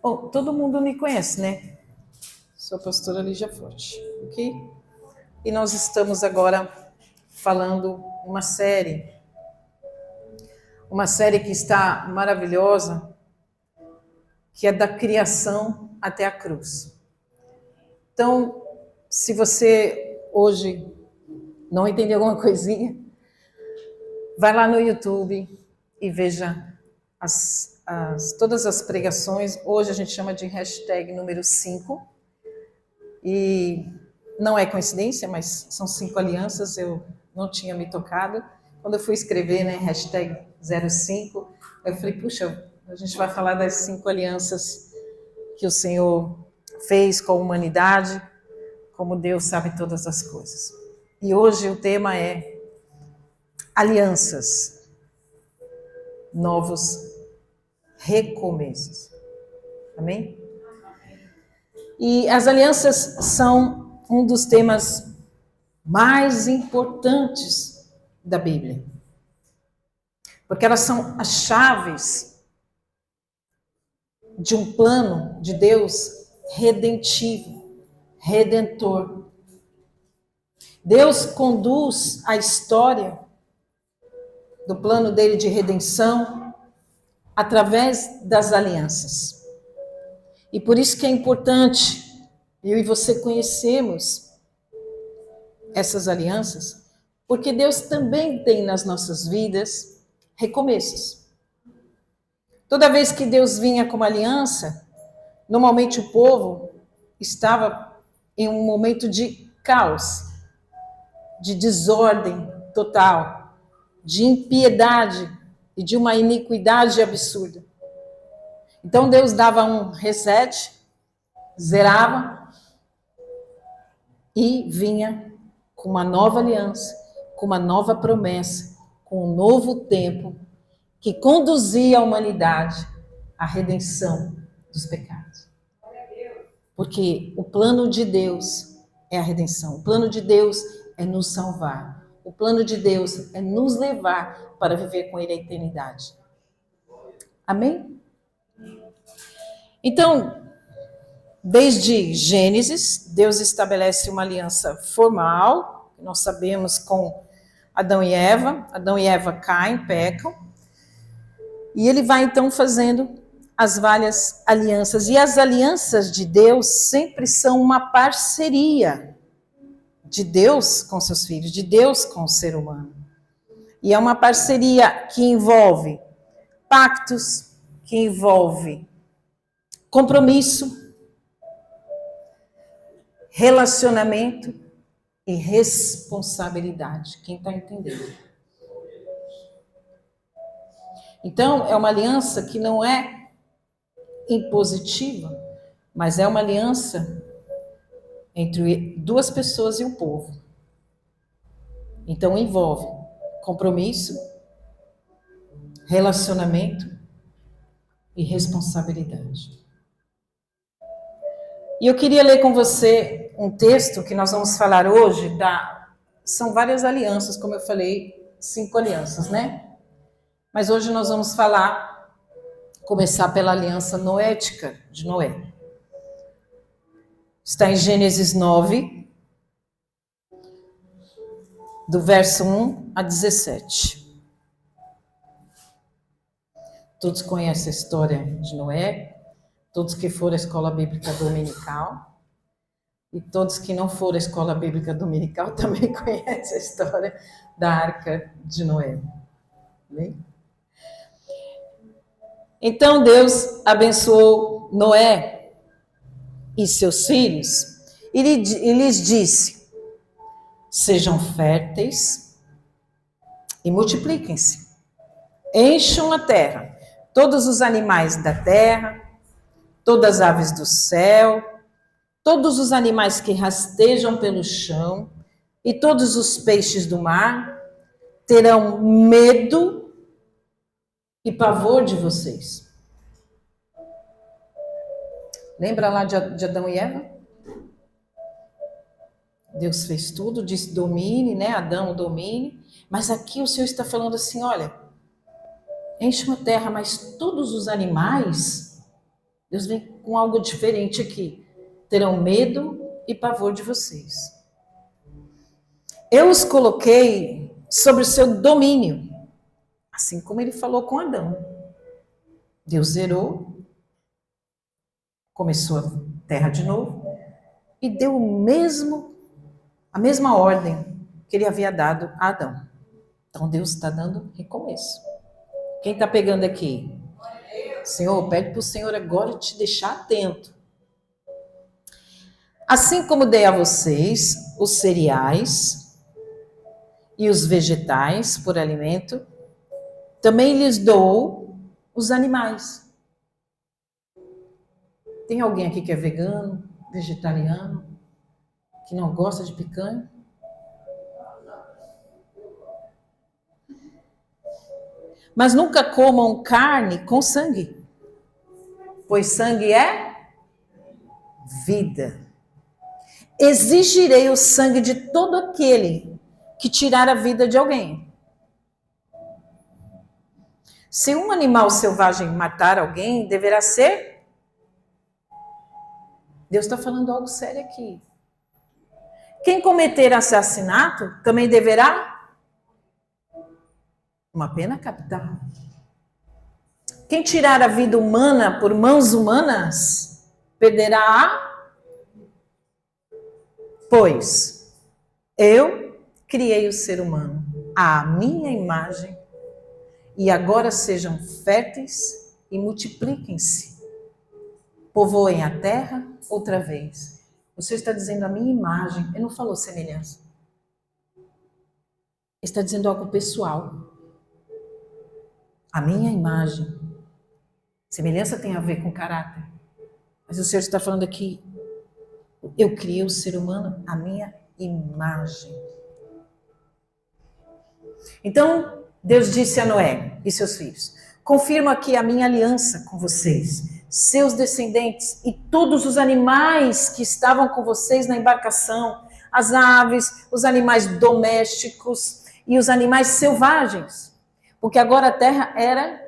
Bom, todo mundo me conhece, né? Sou a pastora Lígia Forte, ok? E nós estamos agora falando uma série que está maravilhosa, que é da criação até a cruz. Então, se você hoje não entendeu alguma coisinha, vai lá no YouTube e veja todas as pregações. Hoje a gente chama de hashtag número 5. E não é coincidência, mas são 5 alianças, eu não tinha me tocado. Quando eu fui escrever, né, hashtag 05, eu falei, puxa, a gente vai falar das 5 alianças que o Senhor fez com a humanidade, como Deus sabe todas as coisas. E hoje o tema é alianças, novos recomeços. Amém? E as alianças são um dos temas mais importantes da Bíblia, porque elas são as chaves de um plano de Deus redentivo, redentor. Deus conduz a história do plano dele de redenção através das alianças. E por isso que é importante eu e você conhecermos essas alianças, porque Deus também tem nas nossas vidas recomeços. Toda vez que Deus vinha com uma aliança, normalmente o povo estava em um momento de caos, de desordem total, de impiedade e de uma iniquidade absurda. Então Deus dava um reset, zerava e vinha com uma nova aliança, com uma nova promessa, com um novo tempo que conduzia a humanidade à redenção dos pecados. Porque o plano de Deus é a redenção, o plano de Deus é nos salvar, o plano de Deus é nos levar para viver com Ele a eternidade. Amém? Então, desde Gênesis, Deus estabelece uma aliança formal, nós sabemos, com Adão e Eva. Adão e Eva caem, pecam, e ele vai então fazendo as várias alianças. E as alianças de Deus sempre são uma parceria de Deus com seus filhos, de Deus com o ser humano. E é uma parceria que envolve pactos, que envolve compromisso, relacionamento e responsabilidade. Quem está entendendo? Então, é uma aliança que não é impositiva, mas é uma aliança entre duas pessoas e um povo. Então, envolve compromisso, relacionamento e responsabilidade. E eu queria ler com você um texto que nós vamos falar hoje. São várias alianças, como eu falei, 5 alianças, né? Mas hoje nós vamos começar pela aliança noética de Noé. Está em Gênesis 9, do verso 1 a 17. Todos conhecem a história de Noé, todos que foram à escola bíblica dominical, e todos que não foram à escola bíblica dominical também conhecem a história da Arca de Noé. Bem? Então Deus abençoou Noé e seus filhos, e lhes disse: sejam férteis e multipliquem-se, encham a terra, todos os animais da terra, todas as aves do céu, todos os animais que rastejam pelo chão e todos os peixes do mar terão medo e pavor de vocês. Lembra lá de Adão e Eva? Deus fez tudo, disse domine, né? Adão domine. Mas aqui o Senhor está falando assim, olha, enche uma terra, mas todos os animais, Deus vem com algo diferente aqui. Terão medo e pavor de vocês. Eu os coloquei sobre o seu domínio, assim como ele falou com Adão. Deus zerou, começou a terra de novo e deu a mesma ordem que ele havia dado a Adão. Então Deus está dando recomeço. Quem está pegando aqui? Senhor, pede para o Senhor agora te deixar atento. Assim como dei a vocês os cereais e os vegetais por alimento, também lhes dou os animais. Tem alguém aqui que é vegano, vegetariano, que não gosta de picanha? Mas nunca comam carne com sangue, pois sangue é vida. Exigirei o sangue de todo aquele que tirar a vida de alguém. Se um animal selvagem matar alguém, deverá ser... Deus está falando algo sério aqui. Quem cometer assassinato também deverá uma pena capital. Quem tirar a vida humana por mãos humanas, perderá a... Pois eu criei o ser humano à minha imagem, e agora sejam férteis e multipliquem-se. Povoem a terra outra vez. Você está dizendo a minha imagem, ele não falou semelhança. Ele está dizendo algo pessoal. A minha imagem. Semelhança tem a ver com caráter. Mas o Senhor está falando aqui, eu criei o ser humano à minha imagem. Então, Deus disse a Noé e seus filhos, confirmo aqui a minha aliança com vocês, seus descendentes e todos os animais que estavam com vocês na embarcação, as aves, os animais domésticos e os animais selvagens. Porque agora a terra era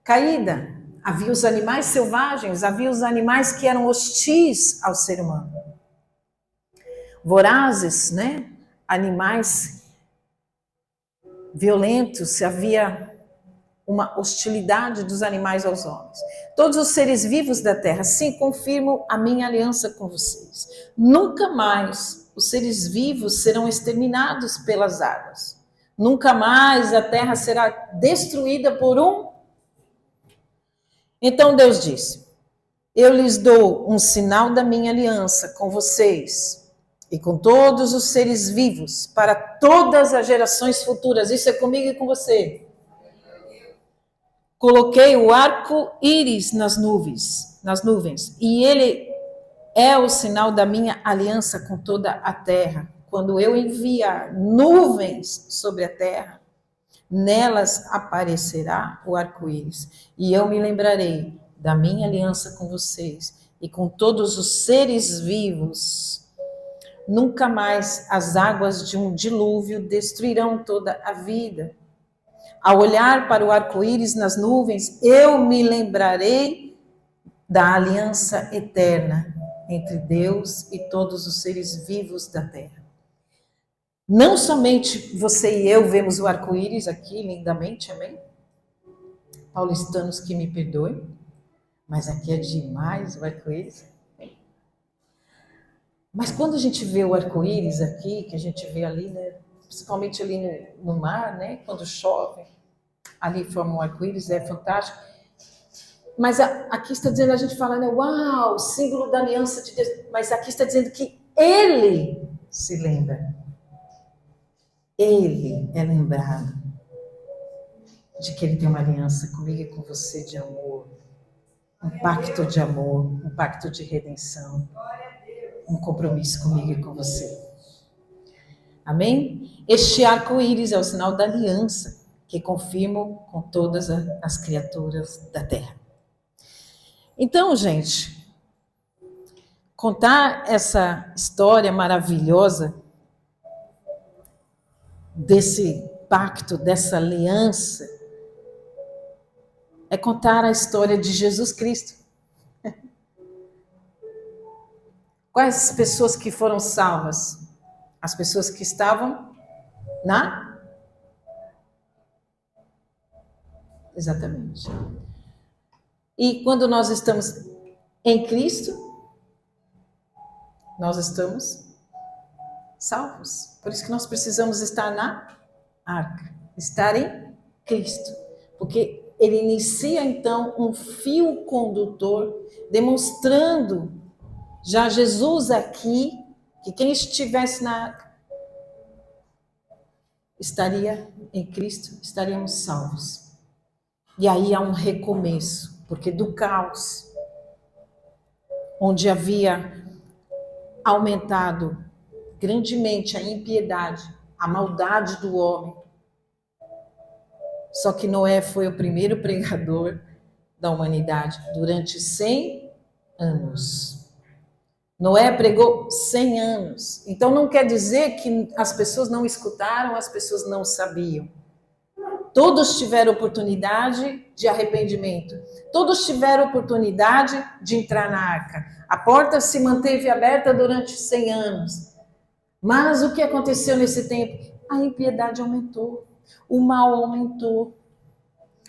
caída. Havia os animais selvagens, havia os animais que eram hostis ao ser humano. Vorazes, né? Animais violentos, havia uma hostilidade dos animais aos homens. Todos os seres vivos da terra, sim, confirmo a minha aliança com vocês. Nunca mais os seres vivos serão exterminados pelas águas. Nunca mais a terra será destruída por um. Então Deus disse, eu lhes dou um sinal da minha aliança com vocês e com todos os seres vivos para todas as gerações futuras. Isso é comigo e com você. Coloquei o arco-íris nas nuvens, e ele é o sinal da minha aliança com toda a terra. Quando eu enviar nuvens sobre a terra, nelas aparecerá o arco-íris. E eu me lembrarei da minha aliança com vocês e com todos os seres vivos. Nunca mais as águas de um dilúvio destruirão toda a vida. Ao olhar para o arco-íris nas nuvens, eu me lembrarei da aliança eterna entre Deus e todos os seres vivos da terra. Não somente você e eu vemos o arco-íris aqui lindamente, amém? Paulistanos que me perdoem, mas aqui é demais o arco-íris. Mas quando a gente vê o arco-íris aqui, que a gente vê ali, né, principalmente ali no mar, né, quando chove, ali forma um arco-íris, é fantástico. Mas aqui está dizendo, a gente fala, né, uau, símbolo da aliança de Deus. Mas aqui está dizendo que ele se lembra. Ele é lembrado de que ele tem uma aliança comigo e com você de amor. Um pacto de amor, um pacto de redenção. Um compromisso comigo e com você. Amém? Este arco-íris é o sinal da aliança que confirmo com todas as criaturas da terra. Então, gente, contar essa história maravilhosa desse pacto, dessa aliança, é contar a história de Jesus Cristo. Quais pessoas que foram salvas? As pessoas que estavam na... Exatamente. E quando nós estamos em Cristo, nós estamos salvos. Por isso que nós precisamos estar na arca, estar em Cristo. Porque ele inicia então um fio condutor, demonstrando já Jesus aqui, que quem estivesse na arca estaria em Cristo, estaríamos salvos. E aí há um recomeço, porque do caos, onde havia aumentado grandemente a impiedade, a maldade do homem, só que Noé foi o primeiro pregador da humanidade durante 100 anos. Noé pregou 100 anos. Então não quer dizer que as pessoas não escutaram, as pessoas não sabiam. Todos tiveram oportunidade de arrependimento. Todos tiveram oportunidade de entrar na arca. A porta se manteve aberta durante 100 anos. Mas o que aconteceu nesse tempo? A impiedade aumentou. O mal aumentou.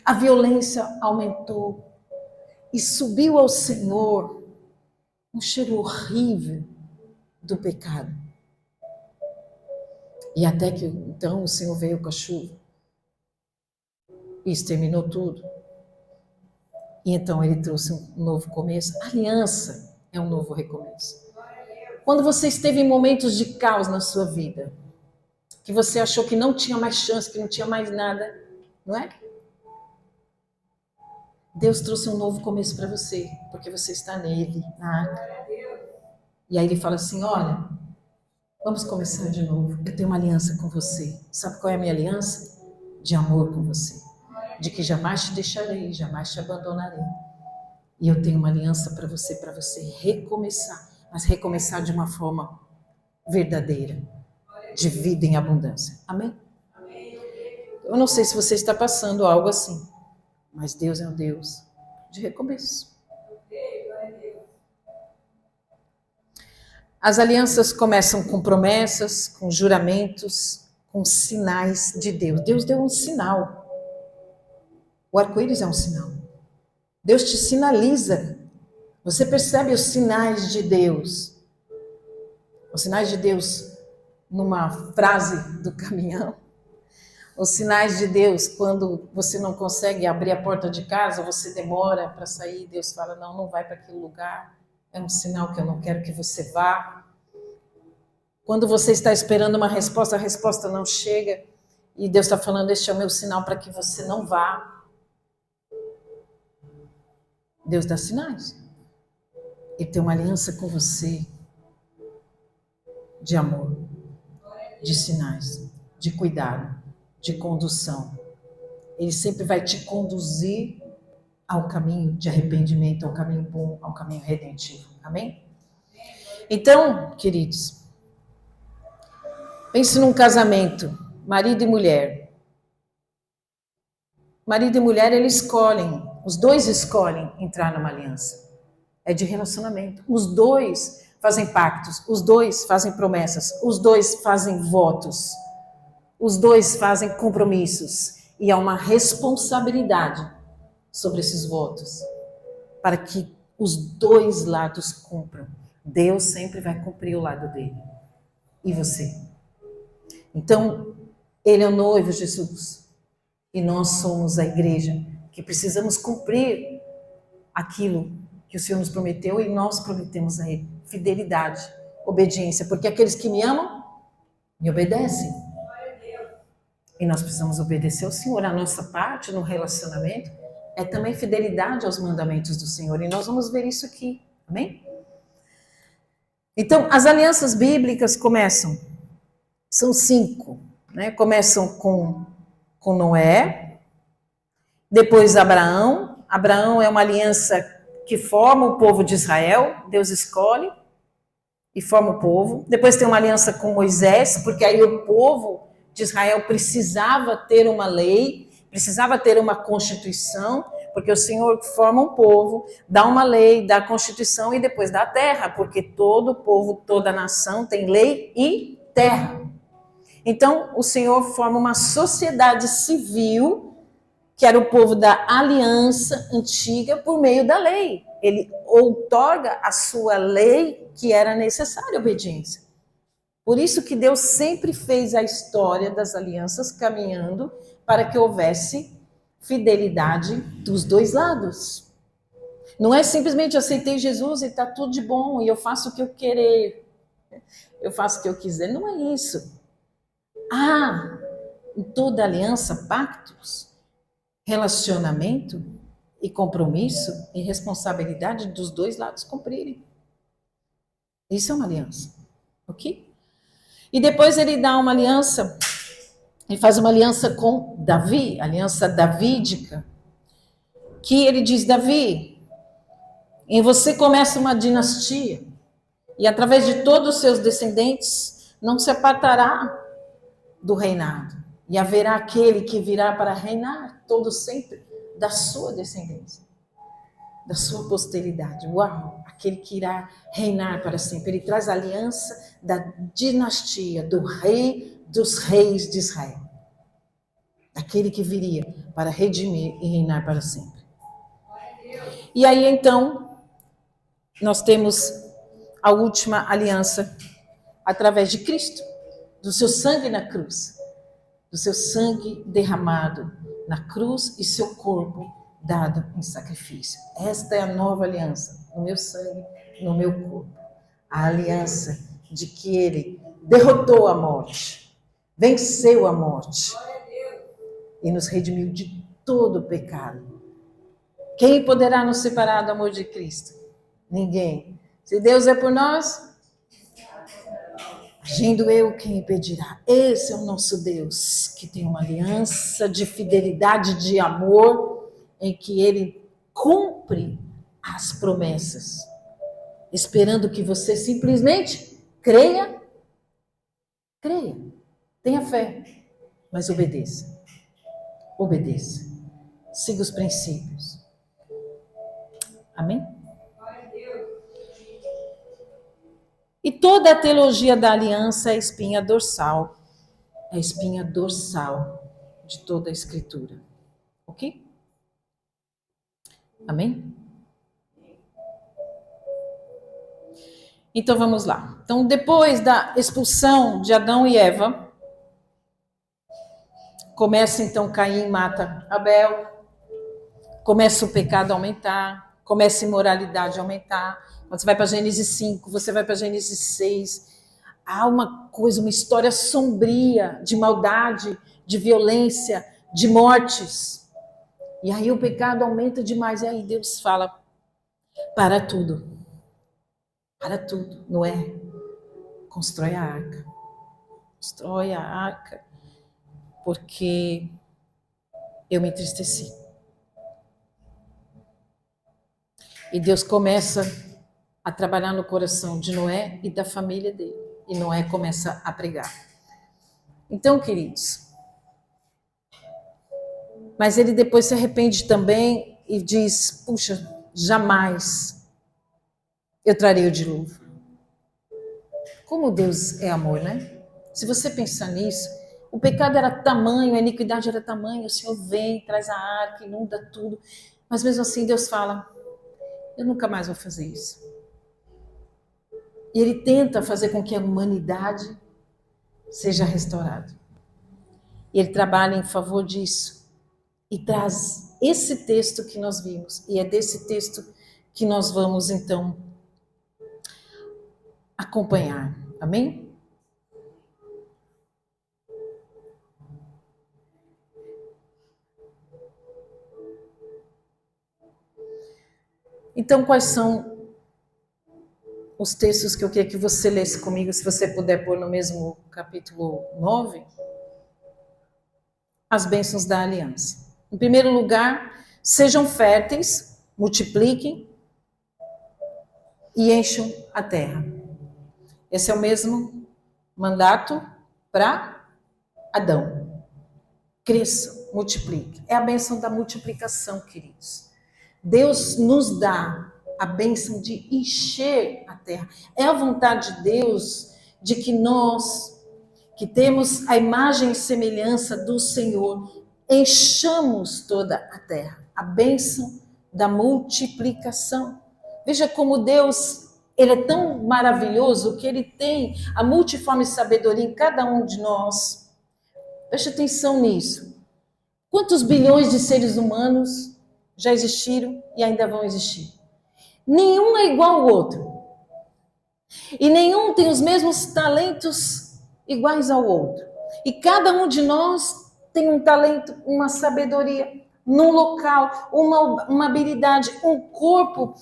A violência aumentou. E subiu ao Senhor um cheiro horrível do pecado. E até que então o Senhor veio com a chuva e exterminou tudo. E então ele trouxe um novo começo. A aliança é um novo recomeço. Quando você esteve em momentos de caos na sua vida, que você achou que não tinha mais chance, que não tinha mais nada, não é? Deus trouxe um novo começo para você, porque você está nele, na arca. E aí ele fala assim, olha, vamos começar de novo. Eu tenho uma aliança com você. Sabe qual é a minha aliança? De amor com você. De que jamais te deixarei, jamais te abandonarei. E eu tenho uma aliança para você recomeçar, mas recomeçar de uma forma verdadeira, de vida em abundância. Amém? Eu não sei se você está passando algo assim, mas Deus é um Deus de recomeço. As alianças começam com promessas, com juramentos, com sinais de Deus. Deus deu um sinal. O arco-íris é um sinal. Deus te sinaliza. Você percebe os sinais de Deus. Os sinais de Deus numa frase do caminhão. Os sinais de Deus quando você não consegue abrir a porta de casa, você demora para sair, Deus fala, não vai para aquele lugar. É um sinal que eu não quero que você vá. Quando você está esperando uma resposta, a resposta não chega. E Deus está falando, este é o meu sinal para que você não vá. Deus dá sinais. Ele tem uma aliança com você. De amor. De sinais. De cuidado. De condução. Ele sempre vai te conduzir ao caminho de arrependimento, ao caminho bom, ao caminho redentivo. Amém? Então, queridos, pense num casamento, marido e mulher. Marido e mulher, eles escolhem, os dois escolhem entrar numa aliança. É de relacionamento. Os dois fazem pactos, os dois fazem promessas, os dois fazem votos, os dois fazem compromissos. E há uma responsabilidade sobre esses votos, para que os dois lados cumpram. Deus sempre vai cumprir o lado dele. E você? Então, ele é o noivo, Jesus. E nós somos a igreja, que precisamos cumprir aquilo que o Senhor nos prometeu e nós prometemos a ele. Fidelidade, obediência, porque aqueles que me amam, me obedecem. E nós precisamos obedecer ao Senhor. A nossa parte no relacionamento é também fidelidade aos mandamentos do Senhor. E nós vamos ver isso aqui. Amém? Então, as alianças bíblicas começam. São 5. Né? Começam com Noé. Depois Abraão. Abraão é uma aliança que forma o povo de Israel. Deus escolhe e forma o povo. Depois tem uma aliança com Moisés, porque aí o povo de Israel precisava ter uma lei, precisava ter uma constituição, Porque o Senhor forma um povo, dá uma lei, dá a Constituição e depois dá a terra, porque todo povo, toda nação tem lei e terra. Então, o Senhor forma uma sociedade civil, que era o povo da aliança antiga, por meio da lei. Ele outorga a sua lei, que era necessária obediência. Por isso que Deus sempre fez a história das alianças caminhando para que houvesse fidelidade dos dois lados. Não é simplesmente aceitei Jesus e está tudo de bom e eu faço o que eu querer, eu faço o que eu quiser. Não é isso. Há em toda aliança pactos, relacionamento e compromisso e responsabilidade dos dois lados cumprirem. Isso é uma aliança, ok? E depois ele dá uma aliança, ele faz uma aliança com Davi, aliança davídica, que ele diz, Davi, em você começa uma dinastia, e através de todos os seus descendentes não se apartará do reinado, e haverá aquele que virá para reinar todo sempre da sua descendência, da sua posteridade. Uau! Aquele que irá reinar para sempre. Ele traz a aliança da dinastia, do rei dos reis de Israel. Aquele que viria para redimir e reinar para sempre. E aí, então, nós temos a última aliança através de Cristo, do seu sangue na cruz, do seu sangue derramado na cruz e seu corpo dado em sacrifício. Esta é a nova aliança, no meu sangue, no meu corpo. A aliança de que ele derrotou a morte, venceu a morte e nos redimiu de todo o pecado. Quem poderá nos separar do amor de Cristo? Ninguém. Se Deus é por nós, agindo eu, quem impedirá? Esse é o nosso Deus, que tem uma aliança de fidelidade, de amor, em que ele cumpre as promessas, esperando que você simplesmente creia, tenha fé, mas obedeça. Obedeça. Siga os princípios. Amém? E toda a teologia da aliança é a espinha dorsal. É a espinha dorsal de toda a Escritura. Ok? Amém? Então vamos lá. Então, depois da expulsão de Adão e Eva, começa então Caim mata Abel, começa o pecado a aumentar, começa a imoralidade a aumentar. Quando você vai para Gênesis 5, você vai para Gênesis 6, há uma coisa, uma história sombria de maldade, de violência, de mortes. E aí o pecado aumenta demais, e aí Deus fala, para tudo, Noé, constrói a arca, porque eu me entristeci. E Deus começa a trabalhar no coração de Noé e da família dele. E Noé começa a pregar. Então, queridos, mas ele depois se arrepende também e diz, puxa, jamais eu trarei o dilúvio. Como Deus é amor, né? Se você pensar nisso, o pecado era tamanho, a iniquidade era tamanho, o Senhor vem, traz a arca, inunda tudo. Mas mesmo assim Deus fala, eu nunca mais vou fazer isso. E ele tenta fazer com que a humanidade seja restaurada. E ele trabalha em favor disso. E traz esse texto que nós vimos. E é desse texto que nós vamos, então, acompanhar. Amém? Então, quais são os textos que eu queria que você lesse comigo, se você puder pôr no mesmo capítulo 9? As bênçãos da aliança. Em primeiro lugar, sejam férteis, multipliquem e encham a terra. Esse é o mesmo mandato para Adão. Cresçam, multipliquem. É a bênção da multiplicação, queridos. Deus nos dá a bênção de encher a terra. É a vontade de Deus de que nós, que temos a imagem e semelhança do Senhor, enchamos toda a terra. A bênção da multiplicação. Veja como Deus, ele é tão maravilhoso que ele tem a multiforme sabedoria em cada um de nós. Preste atenção nisso. Quantos bilhões de seres humanos já existiram e ainda vão existir? Nenhum é igual ao outro. E nenhum tem os mesmos talentos iguais ao outro. E cada um de nós tem um talento, uma sabedoria, num local, uma habilidade, um corpo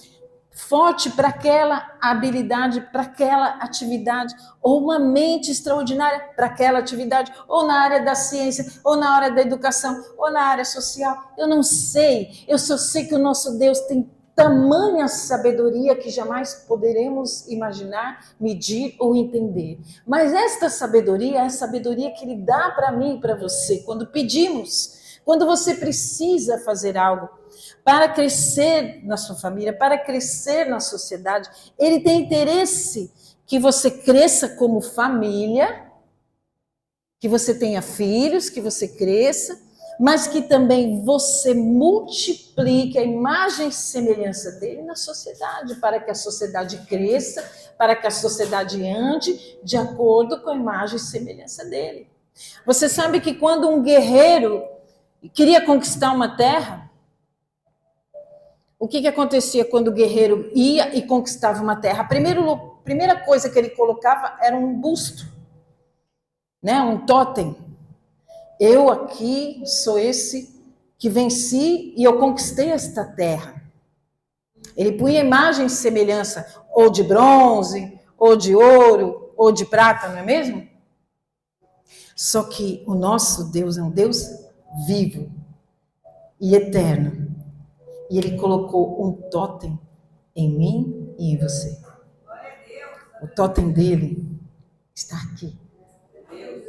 forte para aquela habilidade, para aquela atividade, ou uma mente extraordinária para aquela atividade, ou na área da ciência, ou na área da educação, ou na área social. Eu não sei, eu só sei que o nosso Deus tem tamanha sabedoria que jamais poderemos imaginar, medir ou entender. Mas esta sabedoria é a sabedoria que Ele dá para mim e para você quando pedimos, quando você precisa fazer algo para crescer na sua família, para crescer na sociedade. Ele tem interesse que você cresça como família, que você tenha filhos, que você cresça, mas que também você multiplique a imagem e semelhança dele na sociedade, para que a sociedade cresça, para que a sociedade ande de acordo com a imagem e semelhança dele. Você sabe que quando um guerreiro queria conquistar uma terra, o que acontecia quando o guerreiro ia e conquistava uma terra? A primeira coisa que ele colocava era um busto, né? Um totem. Eu aqui sou esse que venci e eu conquistei esta terra. Ele punha imagem e semelhança, ou de bronze, ou de ouro, ou de prata, não é mesmo? Só que o nosso Deus é um Deus vivo e eterno. E Ele colocou um totem em mim e em você. O totem dele está aqui.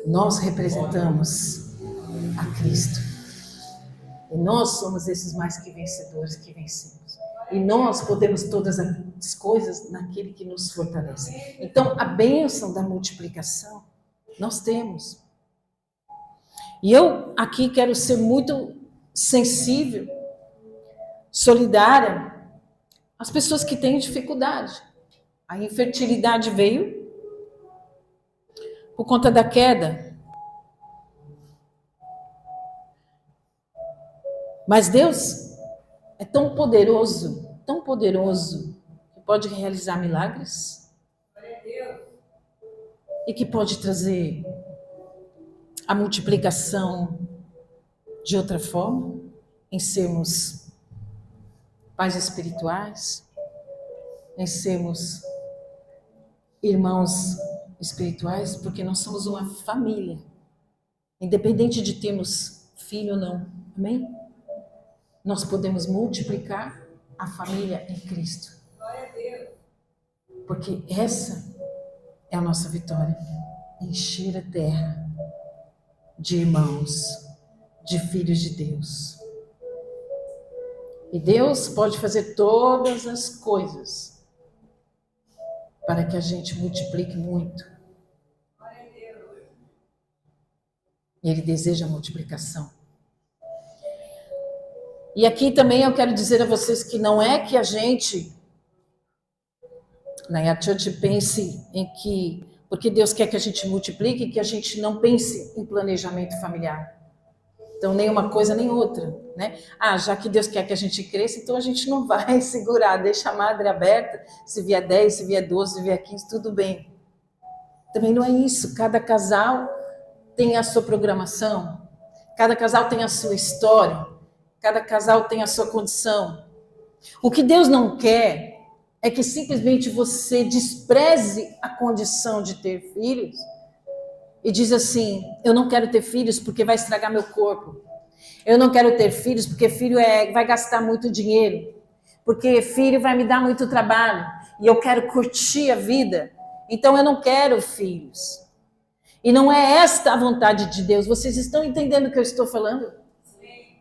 Nós representamos a Cristo. E nós somos esses mais que vencedores que vencemos. E nós podemos todas as coisas naquele que nos fortalece. Então, a bênção da multiplicação, nós temos. E eu aqui quero ser muito sensível, solidária às pessoas que têm dificuldade. A infertilidade veio por conta da queda. Mas Deus é tão poderoso, que pode realizar milagres e que pode trazer a multiplicação de outra forma, em sermos pais espirituais, em sermos irmãos espirituais, porque nós somos uma família, independente de termos filho ou não, amém? Nós podemos multiplicar a família em Cristo. Glória a Deus. Porque essa é a nossa vitória. Encher a terra de irmãos, de filhos de Deus. E Deus pode fazer todas as coisas para que a gente multiplique muito. Glória a Deus. E Ele deseja a multiplicação. E aqui também eu quero dizer a vocês que não é que a gente, na Yat Church, pense em que, porque Deus quer que a gente multiplique, que a gente não pense em planejamento familiar. Então, nem uma coisa nem outra, né? Já que Deus quer que a gente cresça, então a gente não vai segurar, deixa a madre aberta, se vier 10, se vier 12, se vier 15, tudo bem. Também não é isso, cada casal tem a sua programação, cada casal tem a sua história, cada casal tem a sua condição. O que Deus não quer é que simplesmente você despreze a condição de ter filhos e diz assim, eu não quero ter filhos porque vai estragar meu corpo. Eu não quero ter filhos porque filho vai gastar muito dinheiro. Porque filho vai me dar muito trabalho. E eu quero curtir a vida. Então eu não quero filhos. E não é esta a vontade de Deus. Vocês estão entendendo o que eu estou falando? Sim.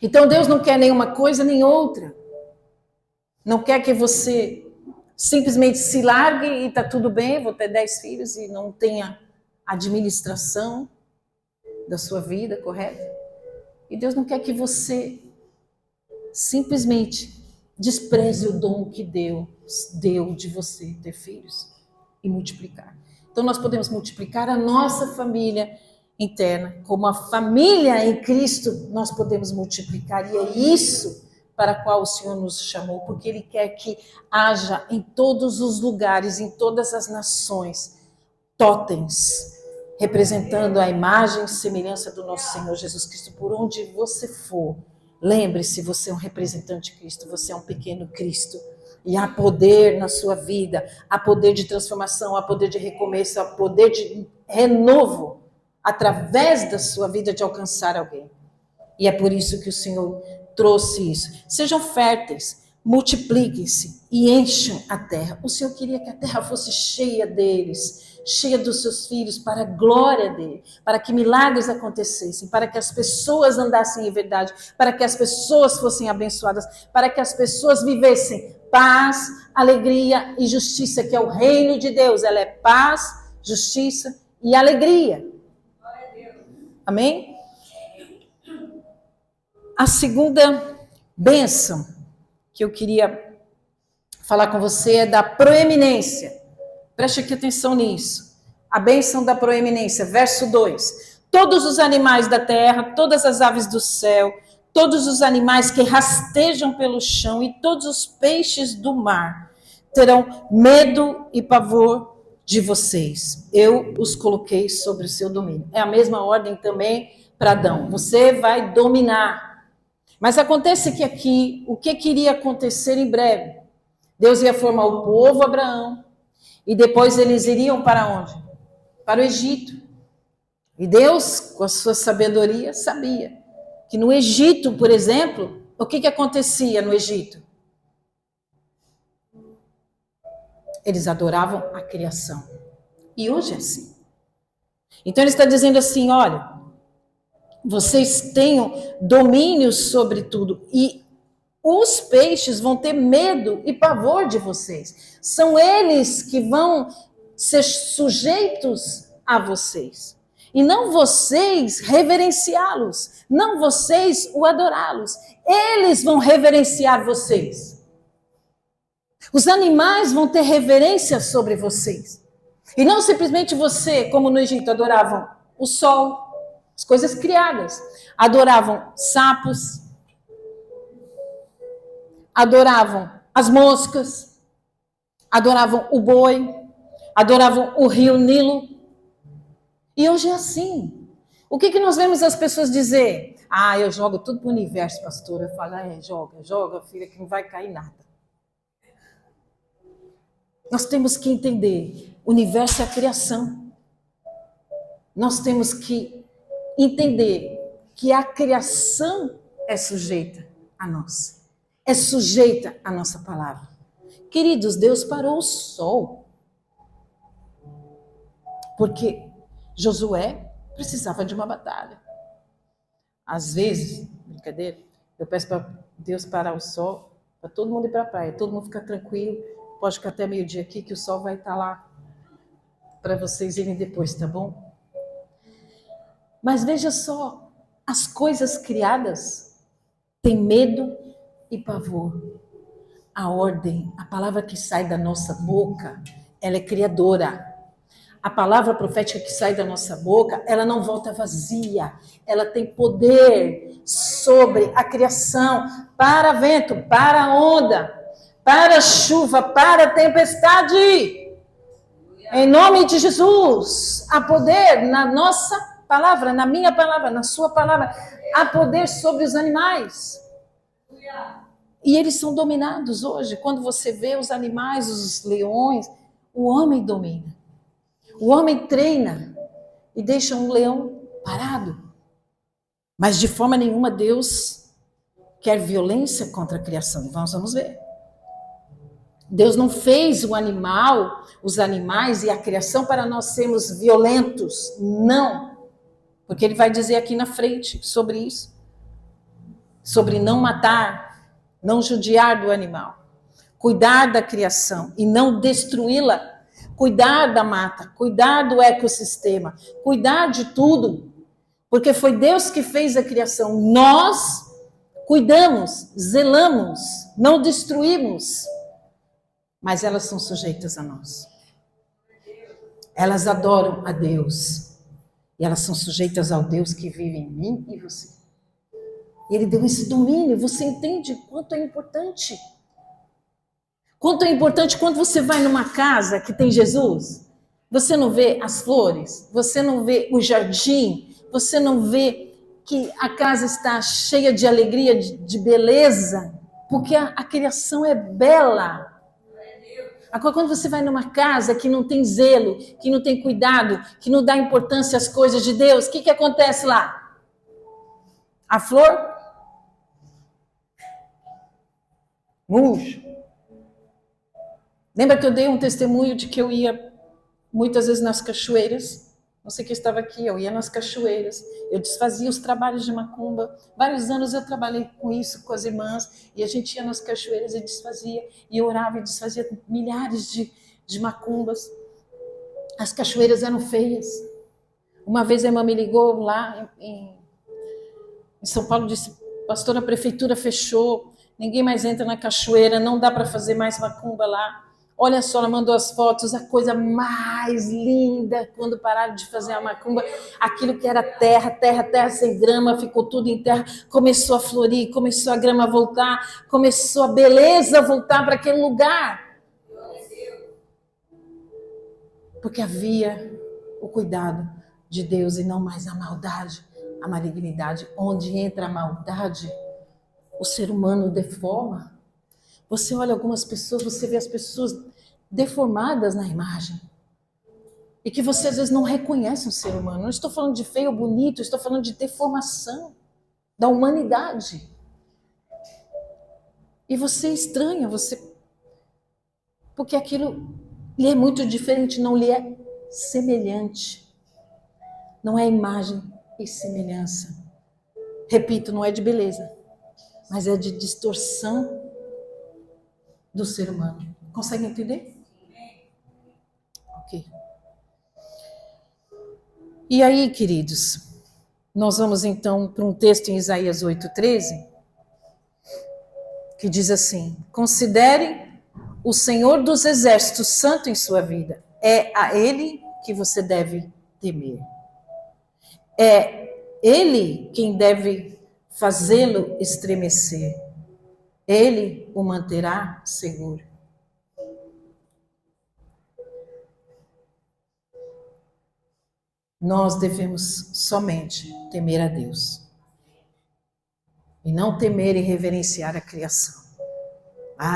Então Deus não quer nenhuma coisa nem outra. Não quer que você simplesmente se largue e está tudo bem, vou ter 10 filhos e não tenha administração da sua vida correta. E Deus não quer que você simplesmente despreze o dom que Deus deu de você ter filhos e multiplicar. Então nós podemos multiplicar a nossa família interna, como a família em Cristo nós podemos multiplicar, e é isso para a qual o Senhor nos chamou, porque Ele quer que haja em todos os lugares, em todas as nações, totens, representando a imagem e semelhança do nosso Senhor Jesus Cristo, por onde você for. Lembre-se, você é um representante de Cristo, você é um pequeno Cristo, e há poder na sua vida, há poder de transformação, há poder de recomeço, há poder de renovo, através da sua vida de alcançar alguém. E é por isso que o Senhor trouxe isso. Sejam férteis, multipliquem-se e encham a terra. O Senhor queria que a terra fosse cheia deles, cheia dos seus filhos, para a glória dele, para que milagres acontecessem, para que as pessoas andassem em verdade, para que as pessoas fossem abençoadas, para que as pessoas vivessem paz, alegria e justiça, que é o reino de Deus. Ela é paz, justiça e alegria. Amém? A segunda bênção que eu queria falar com você é da proeminência. Preste aqui atenção nisso. A bênção da proeminência, verso 2. Todos os animais da terra, todas as aves do céu, todos os animais que rastejam pelo chão e todos os peixes do mar terão medo e pavor de vocês. Eu os coloquei sobre o seu domínio. É a mesma ordem também para Adão. Você vai dominar. Mas acontece que aqui, o que queria acontecer em breve? Deus ia formar o povo Abraão, e depois eles iriam para onde? Para o Egito. E Deus, com a sua sabedoria, sabia que no Egito, por exemplo, o que acontecia no Egito? Eles adoravam a criação. E hoje é assim. Então ele está dizendo assim, olha, vocês tenham domínio sobre tudo, e os peixes vão ter medo e pavor de vocês. São eles que vão ser sujeitos a vocês. E não vocês reverenciá-los. Não vocês o adorá-los. Eles vão reverenciar vocês. Os animais vão ter reverência sobre vocês. E não simplesmente você, como no Egito, adoravam o sol, as coisas criadas. Adoravam sapos, adoravam as moscas, adoravam o boi, adoravam o rio Nilo. E hoje é assim. O que nós vemos as pessoas dizer? Ah, eu jogo tudo pro universo, pastor. Eu falo, joga, filha, que não vai cair nada. Nós temos que entender, o universo é a criação. Nós temos que entender que a criação é sujeita a nós. É sujeita à nossa palavra. Queridos, Deus parou o sol. Porque Josué precisava de uma batalha. Às vezes, brincadeira, eu peço para Deus parar o sol, para todo mundo ir para a praia, todo mundo ficar tranquilo, pode ficar até meio-dia aqui, que o sol vai estar lá para vocês irem depois, tá bom? Mas veja só, as coisas criadas têm medo e pavor. A ordem, a palavra que sai da nossa boca, ela é criadora. A palavra profética que sai da nossa boca, ela não volta vazia. Ela tem poder sobre a criação, para vento, para onda, para chuva, para tempestade. Em nome de Jesus, há poder na nossa palavra, na minha palavra, na sua palavra. Há poder sobre os animais. E eles são dominados hoje. Quando você vê os animais, os leões, o homem domina. O homem treina e deixa um leão parado. Mas de forma nenhuma Deus quer violência contra a criação. Nós vamos ver. Deus não fez o animal, os animais e a criação para nós sermos violentos. Não. Porque ele vai dizer aqui na frente sobre isso. sobre não matar, não judiar do animal, cuidar da criação e não destruí-la, cuidar da mata, cuidar do ecossistema, cuidar de tudo, porque foi Deus que fez a criação. Nós cuidamos, zelamos, não destruímos, mas elas são sujeitas a nós. Elas adoram a Deus e elas são sujeitas ao Deus que vive em mim e você. Ele deu esse domínio. Você entende quanto é importante? Quanto é importante quando você vai numa casa que tem Jesus, você não vê as flores, você não vê o jardim, você não vê que a casa está cheia de alegria, de beleza, porque a criação é bela. Agora, quando você vai numa casa que não tem zelo, que não tem cuidado, que não dá importância às coisas de Deus, o que acontece lá? A flor murcha. Lembra que eu dei um testemunho de que eu ia muitas vezes nas cachoeiras? Você que estava aqui, eu ia nas cachoeiras, eu desfazia os trabalhos de macumba. Vários anos eu trabalhei com isso, com as irmãs, e a gente ia nas cachoeiras e desfazia, e eu orava e desfazia milhares de macumbas. As cachoeiras eram feias. Uma vez a irmã me ligou lá em São Paulo, disse: pastor, a prefeitura fechou, ninguém mais entra na cachoeira, não dá para fazer mais macumba lá. Olha só, ela mandou as fotos, a coisa mais linda, quando pararam de fazer a macumba, aquilo que era terra sem grama, ficou tudo em terra, começou a florir, começou a grama voltar, começou a beleza voltar para aquele lugar. Porque havia o cuidado de Deus e não mais a maldade, a malignidade. Onde entra a maldade, o ser humano deforma. Você olha algumas pessoas, você vê as pessoas deformadas na imagem. E que você às vezes não reconhece um ser humano. Não estou falando de feio ou bonito, estou falando de deformação da humanidade. E você estranha, porque aquilo lhe é muito diferente, não lhe é semelhante. Não é imagem e semelhança. Repito, não é de beleza, mas é de distorção do ser humano. Consegue entender? Ok. E aí, queridos, nós vamos então para um texto em Isaías 8:13, que diz assim: considere o Senhor dos Exércitos santo em sua vida. É a Ele que você deve temer. É Ele quem deve fazê-lo estremecer. Ele o manterá seguro. Nós devemos somente temer a Deus. E não temer e reverenciar a criação.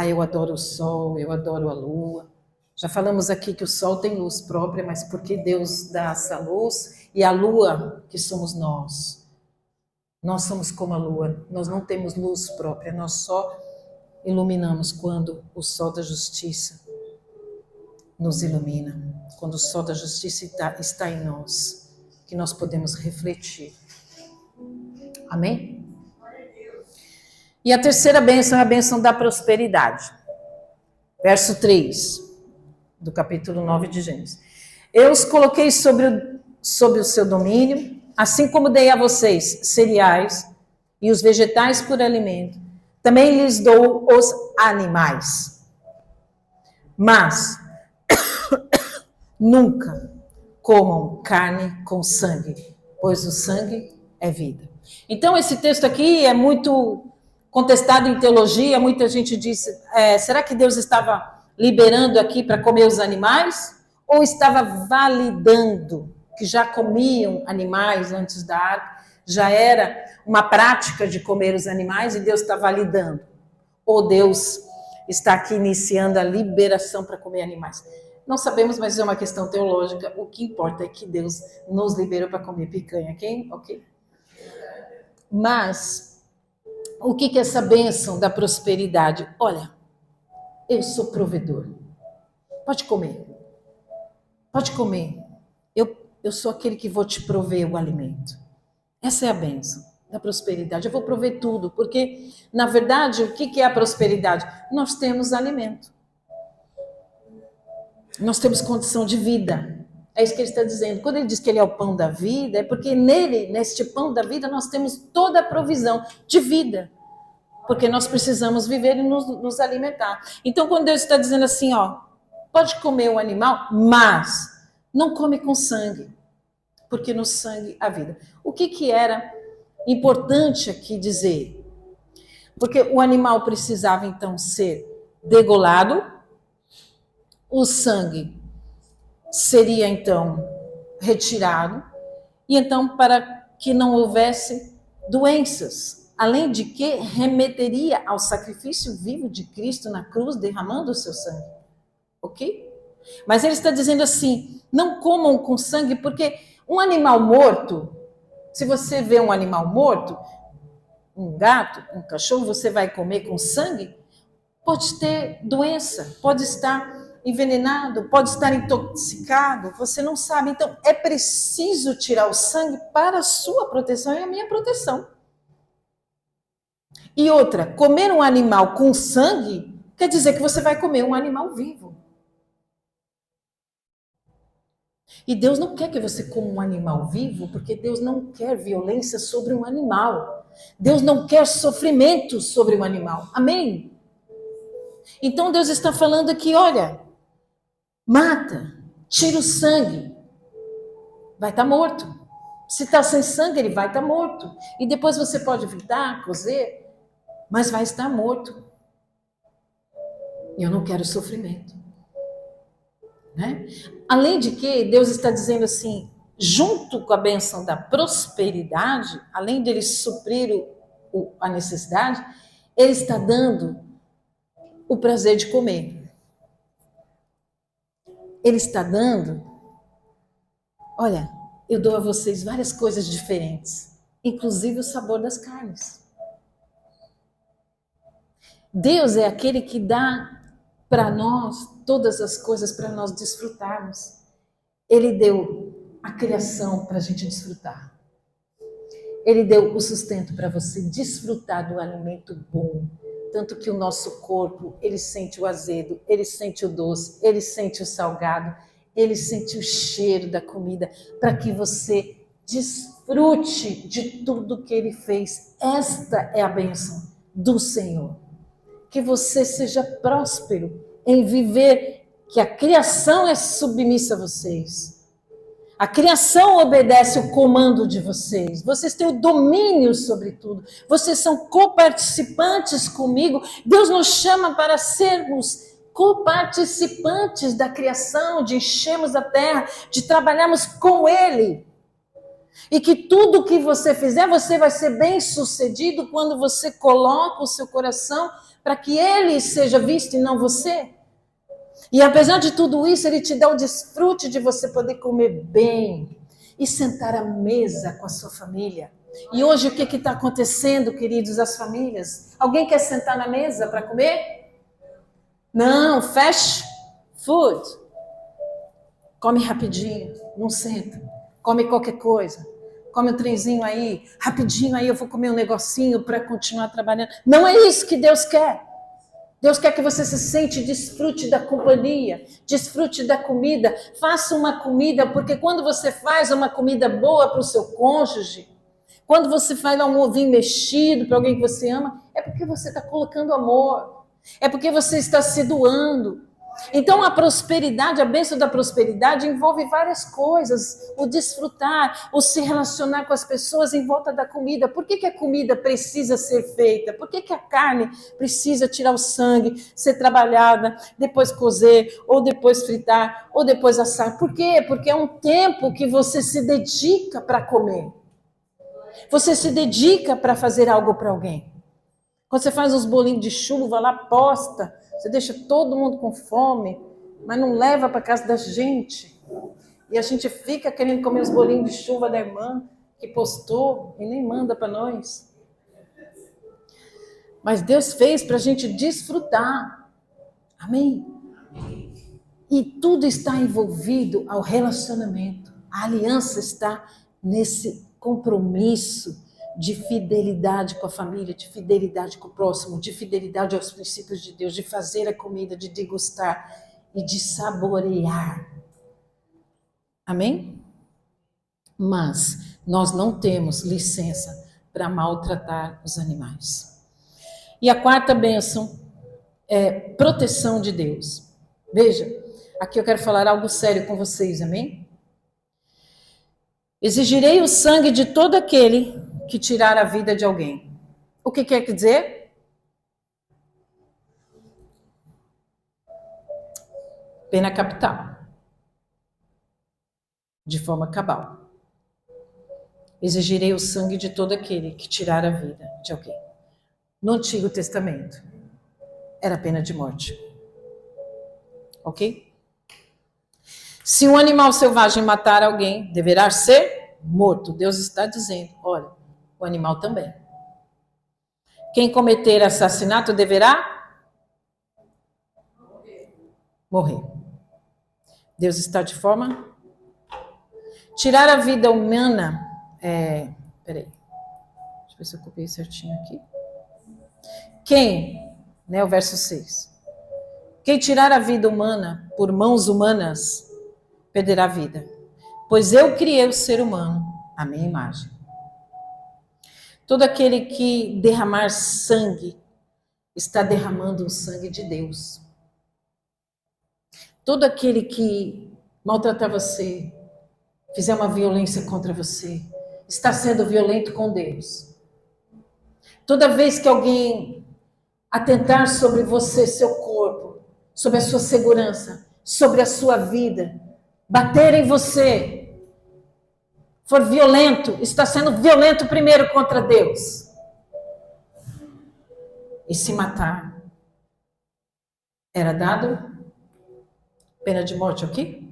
Eu adoro o sol, eu adoro a lua. Já falamos aqui que o sol tem luz própria, mas porque Deus dá essa luz, e a lua, que somos nós. Nós somos como a lua, nós não temos luz própria, nós só iluminamos quando o sol da justiça nos ilumina, quando o sol da justiça está em nós, que nós podemos refletir. Amém? E a terceira bênção é a bênção da prosperidade. Verso 3 do capítulo 9 de Gênesis. Eu os coloquei sobre o seu domínio, assim como dei a vocês cereais e os vegetais por alimento, também lhes dou os animais. Mas nunca comam carne com sangue, pois o sangue é vida. Então esse texto aqui é muito contestado em teologia. Muita gente disse, será que Deus estava liberando aqui para comer os animais? Ou estava validando que já comiam animais antes da arca? Já era uma prática de comer os animais e Deus está validando? Ou Deus está aqui iniciando a liberação para comer animais? Não sabemos, mas é uma questão teológica. O que importa é que Deus nos liberou para comer picanha, ok? Mas o que é essa bênção da prosperidade? Olha, eu sou provedor. Pode comer. Pode comer. Eu sou aquele que vou te prover o alimento. Essa é a bênção. da prosperidade. Eu vou prover tudo, porque, na verdade, o que é a prosperidade? Nós temos alimento. Nós temos condição de vida. É isso que ele está dizendo. Quando ele diz que ele é o pão da vida, é porque nele, neste pão da vida, nós temos toda a provisão de vida. Porque nós precisamos viver e nos alimentar. Então, quando Deus está dizendo assim, ó, pode comer o animal, mas não come com sangue, porque no sangue há vida. O que era importante aqui dizer? Porque o animal precisava, então, ser degolado, o sangue seria, então, retirado, e então, para que não houvesse doenças, além de que remeteria ao sacrifício vivo de Cristo na cruz, derramando o seu sangue. Ok? Mas ele está dizendo assim, não comam com sangue, porque um animal morto, se você vê um animal morto, um gato, um cachorro, você vai comer com sangue, pode ter doença, pode estar envenenado, pode estar intoxicado, você não sabe. Então, é preciso tirar o sangue para a sua proteção e a minha proteção. E outra, comer um animal com sangue quer dizer que você vai comer um animal vivo. E Deus não quer que você coma um animal vivo, porque Deus não quer violência sobre um animal. Deus não quer sofrimento sobre um animal. Amém? Então Deus está falando aqui, olha, mata, tira o sangue, vai estar morto. Se está sem sangue, ele vai estar morto. E depois você pode fritar, cozer, mas vai estar morto. Eu não quero sofrimento. Né? Além de que, Deus está dizendo assim, junto com a bênção da prosperidade, além de ele suprir a necessidade, ele está dando o prazer de comer. Ele está dando, olha, eu dou a vocês várias coisas diferentes, inclusive o sabor das carnes. Deus é aquele que dá para nós todas as coisas para nós desfrutarmos. Ele deu a criação para a gente desfrutar. Ele deu o sustento para você desfrutar do alimento bom. Tanto que o nosso corpo, ele sente o azedo, ele sente o doce, ele sente o salgado, ele sente o cheiro da comida, para que você desfrute de tudo que ele fez. Esta é a bênção do Senhor. Que você seja próspero em viver, que a criação é submissa a vocês. A criação obedece o comando de vocês. Vocês têm o domínio sobre tudo. Vocês são coparticipantes comigo. Deus nos chama para sermos coparticipantes da criação, de enchermos a terra, de trabalharmos com Ele. E que tudo que você fizer, você vai ser bem sucedido quando você coloca o seu coração para que Ele seja visto e não você. E apesar de tudo isso, Ele te dá o desfrute de você poder comer bem e sentar à mesa com a sua família. E hoje o que está acontecendo, queridos, as famílias? Alguém quer sentar na mesa para comer? Não, fast food. Come rapidinho, não senta. Come qualquer coisa. Come um trenzinho aí, rapidinho aí eu vou comer um negocinho para continuar trabalhando. Não é isso que Deus quer. Deus quer que você se sente, desfrute da companhia, desfrute da comida. Faça uma comida, porque quando você faz uma comida boa para o seu cônjuge, quando você faz um ovinho mexido para alguém que você ama, é porque você está colocando amor, é porque você está se doando. Então a prosperidade, a bênção da prosperidade envolve várias coisas, o desfrutar, o se relacionar com as pessoas em volta da comida. Por que a comida precisa ser feita? Por que a carne precisa tirar o sangue, ser trabalhada, depois cozer, ou depois fritar, ou depois assar? Por quê? Porque é um tempo que você se dedica para comer. Você se dedica para fazer algo para alguém. Quando você faz uns bolinhos de chuva lá, posta, você deixa todo mundo com fome, mas não leva para casa da gente. E a gente fica querendo comer os bolinhos de chuva da irmã que postou e nem manda para nós. Mas Deus fez para a gente desfrutar. Amém? E tudo está envolvido ao relacionamento. A aliança está nesse compromisso de fidelidade com a família, de fidelidade com o próximo, de fidelidade aos princípios de Deus, de fazer a comida, de degustar e de saborear. Amém? Mas nós não temos licença para maltratar os animais. E a quarta bênção é proteção de Deus. Veja, aqui eu quero falar algo sério com vocês, amém? Exigirei o sangue de todo aquele que tirar a vida de alguém. O que quer dizer? Pena capital. De forma cabal. Exigirei o sangue de todo aquele que tirar a vida de alguém. No Antigo Testamento, era pena de morte. Ok? Se um animal selvagem matar alguém, deverá ser morto. Deus está dizendo, olha, o animal também. Quem cometer assassinato deverá morrer. Deus está de forma... Tirar a vida humana... Peraí. Deixa eu ver se eu copiei certinho aqui. Quem, né, o verso 6. Quem tirar a vida humana por mãos humanas, perderá a vida. Pois eu criei o ser humano à minha imagem. Todo aquele que derramar sangue, está derramando o sangue de Deus. Todo aquele que maltratar você, fizer uma violência contra você, está sendo violento com Deus. Toda vez que alguém atentar sobre você, seu corpo, sobre a sua segurança, sobre a sua vida, bater em você, for violento, está sendo violento primeiro contra Deus. E se matar, era dado pena de morte, ok?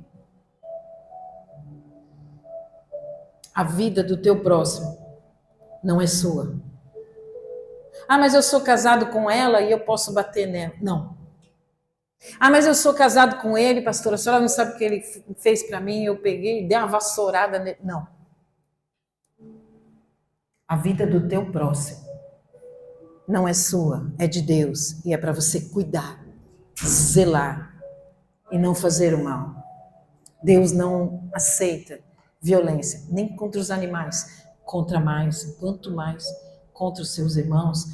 A vida do teu próximo não é sua. Ah, mas eu sou casado com ela e eu posso bater nela. Não. Ah, mas eu sou casado com ele, pastora, a senhora não sabe o que ele fez para mim, eu peguei e dei uma vassourada nele. Não. A vida do teu próximo não é sua, é de Deus. E é para você cuidar, zelar e não fazer o mal. Deus não aceita violência, nem contra os animais, quanto mais contra os seus irmãos,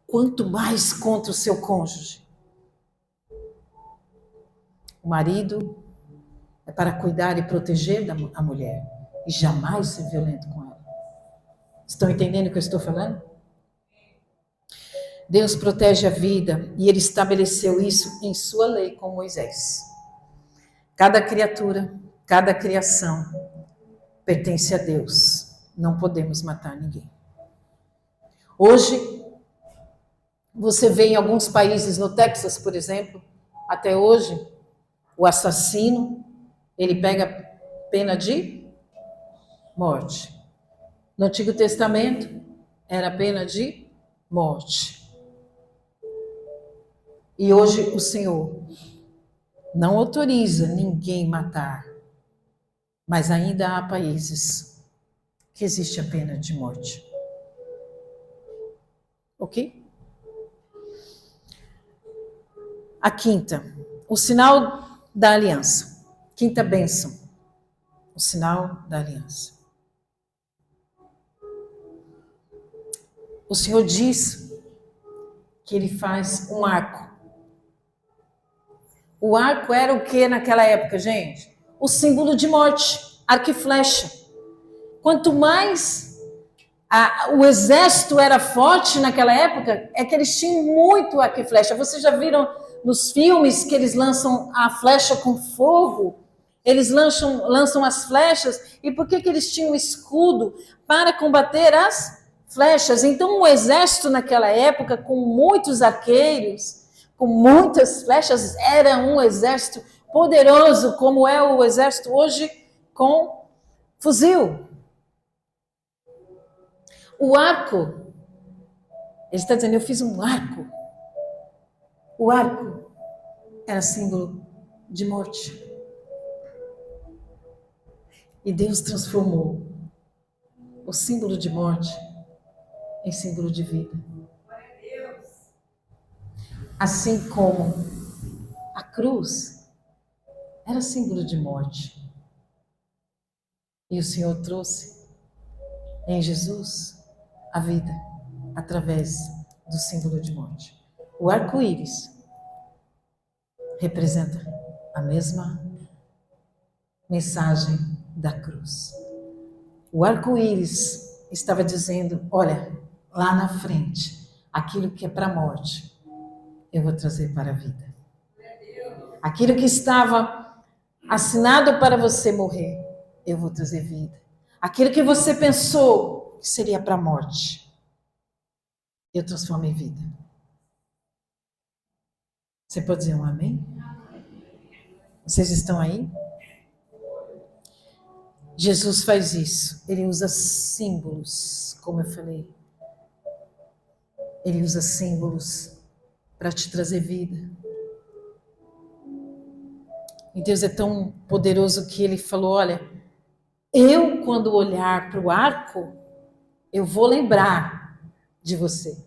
quanto mais contra o seu cônjuge. O marido é para cuidar e proteger a mulher e jamais ser violento com ela. Estão entendendo o que eu estou falando? Deus protege a vida e ele estabeleceu isso em sua lei com Moisés. Cada criatura, cada criação pertence a Deus. Não podemos matar ninguém. Hoje, você vê em alguns países, no Texas, por exemplo, até hoje, o assassino, ele pega pena de morte. No Antigo Testamento, era pena de morte. E hoje o Senhor não autoriza ninguém matar, mas ainda há países que existe a pena de morte. Ok? A quinta, o sinal da aliança. Quinta bênção, o sinal da aliança. O Senhor diz que ele faz um arco. O arco era o que naquela época, gente? O símbolo de morte, arco e flecha. Quanto mais o exército era forte naquela época, é que eles tinham muito arco e flecha. Vocês já viram nos filmes que eles lançam a flecha com fogo? Eles lançam as flechas. E por que eles tinham escudo? Para combater as flechas. Então o exército naquela época, com muitos arqueiros, com muitas flechas, era um exército poderoso, como é o exército hoje com fuzil. O arco, ele está dizendo, eu fiz um arco. O arco era símbolo de morte. E Deus transformou o símbolo de morte em símbolo de vida. Assim como a cruz era símbolo de morte. E o Senhor trouxe em Jesus a vida através do símbolo de morte. O arco-íris representa a mesma mensagem da cruz. O arco-íris estava dizendo, olha, lá na frente, aquilo que é para a morte, eu vou trazer para a vida. Aquilo que estava assinado para você morrer, eu vou trazer vida. Aquilo que você pensou que seria para a morte, eu transformo em vida. Você pode dizer um amém? Vocês estão aí? Jesus faz isso. Ele usa símbolos, como eu falei. Ele usa símbolos para te trazer vida. E Deus é tão poderoso que ele falou, olha, eu quando olhar para o arco, eu vou lembrar de você.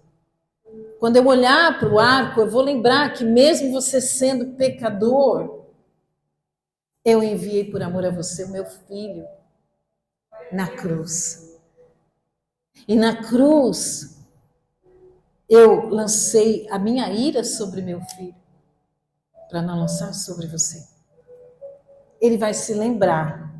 Quando eu olhar para o arco, eu vou lembrar que mesmo você sendo pecador, eu enviei por amor a você o meu filho na cruz. E na cruz, eu lancei a minha ira sobre meu filho, para não lançar sobre você. Ele vai se lembrar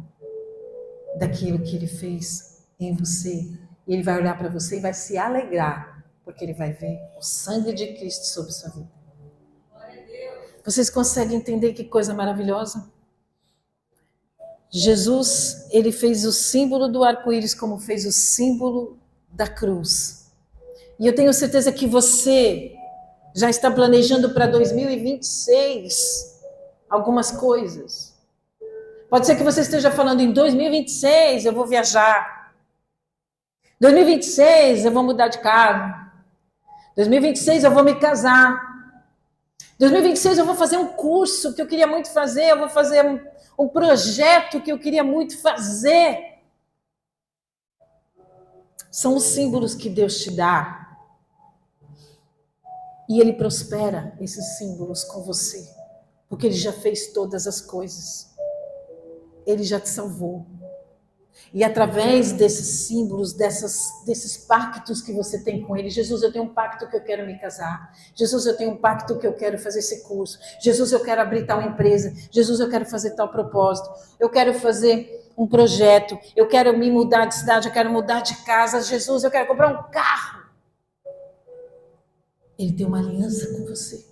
daquilo que ele fez em você. E ele vai olhar para você e vai se alegrar, porque ele vai ver o sangue de Cristo sobre sua vida. Vocês conseguem entender que coisa maravilhosa? Jesus, ele fez o símbolo do arco-íris como fez o símbolo da cruz. E eu tenho certeza que você já está planejando para 2026 algumas coisas. Pode ser que você esteja falando em 2026 eu vou viajar. 2026 eu vou mudar de casa. 2026 eu vou me casar. 2026 eu vou fazer um curso que eu queria muito fazer, eu vou fazer um projeto que eu queria muito fazer. São os símbolos que Deus te dá. E Ele prospera esses símbolos com você. Porque Ele já fez todas as coisas. Ele já te salvou. E através desses símbolos, desses pactos que você tem com Ele, Jesus, eu tenho um pacto que eu quero me casar. Jesus, eu tenho um pacto que eu quero fazer esse curso. Jesus, eu quero abrir tal empresa. Jesus, eu quero fazer tal propósito. Eu quero fazer um projeto. Eu quero me mudar de cidade, eu quero mudar de casa. Jesus, eu quero comprar um carro. Ele tem uma aliança com você.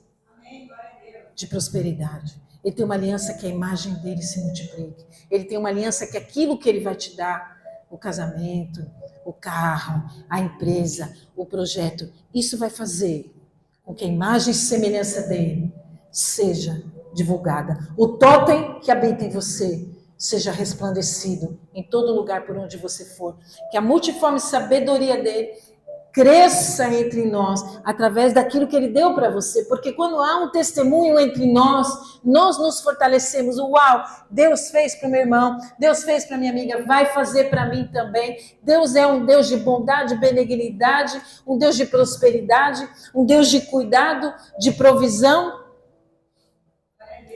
De prosperidade. Ele tem uma aliança que a imagem dele se multiplique. Ele tem uma aliança que aquilo que ele vai te dar, o casamento, o carro, a empresa, o projeto, isso vai fazer com que a imagem e semelhança dele seja divulgada. O totem que habita em você seja resplandecido em todo lugar por onde você for. Que a multiforme sabedoria dele cresça entre nós, através daquilo que Ele deu para você, porque quando há um testemunho entre nós, nós nos fortalecemos. Uau, Deus fez para o meu irmão, Deus fez para minha amiga, vai fazer para mim também. Deus é um Deus de bondade, benignidade, um Deus de prosperidade, um Deus de cuidado, de provisão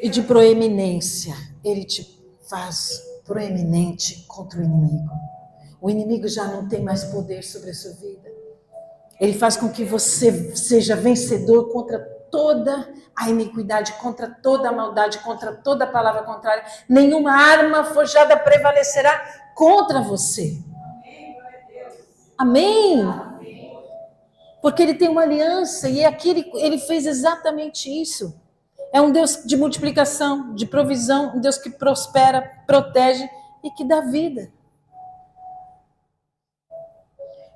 e de proeminência. Ele te faz proeminente contra o inimigo. O inimigo já não tem mais poder sobre a sua vida. Ele faz com que você seja vencedor contra toda a iniquidade, contra toda a maldade, contra toda a palavra contrária. Nenhuma arma forjada prevalecerá contra você. Amém? Porque ele tem uma aliança e aqui ele fez exatamente isso. É um Deus de multiplicação, de provisão, um Deus que prospera, protege e que dá vida.